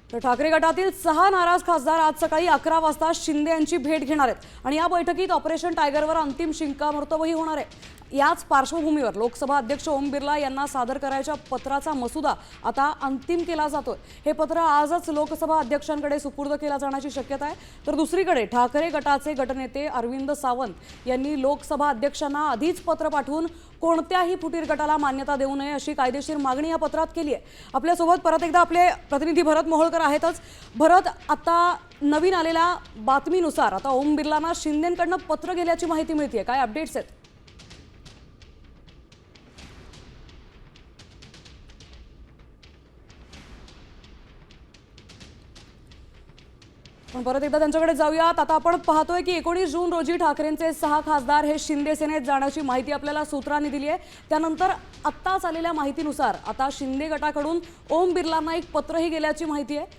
तर ठाकरे गटातील 6 नाराज खासदार आज सकाळी 11 वाजता शिंदे यांची भेट घेणार आहेत आणि या बैठकीत ऑपरेशन टायगरवर अंतिम शिक्कामोर्तबही होणार आहे। याच पार्श्वभूमीवर लोकसभा अध्यक्ष ओम बिर्ला यांना सादर करायच्या पत्राचा मसुदा आता अंतिम केला जातोय। हे पत्र आजच लोकसभा अध्यक्षांकडे सुपूर्द केला जाण्याची शक्यता आहे। तर दुसरीकडे ठाकरे गटाचे गटनेते अरविंद सावंत यांनी लोकसभा अध्यक्षांना आधीच पत्र पाठवून कोणत्याही फुटीर गटाला मान्यता देऊ नये अशी कायदेशीर मागणी या पत्रात केली आहे। आपल्यासोबत परत एकदा आपले प्रतिनिधी भरत मोहोळकर आहेतच। भरत, आता नवीन आलेल्या बातमीनुसार आता ओम बिर्लांना शिंदेंकडून पत्र गेल्याची माहिती मिळते, काय अपडेट्स आहेत? पण परत एकदा त्यांच्याकडे जाऊयात। आता आपण पाहतोय की 19 जून रोजी ठाकरेंचे 6 खासदार हे शिंदे सेनेत जाण्याची माहिती आपल्याला सूत्रांनी दिली आहे। त्यानंतर आत्ताच आलेल्या माहितीनुसार आता शिंदे गटाकडून ओम बिर्लांना एक पत्रही गेल्याची माहिती आहे।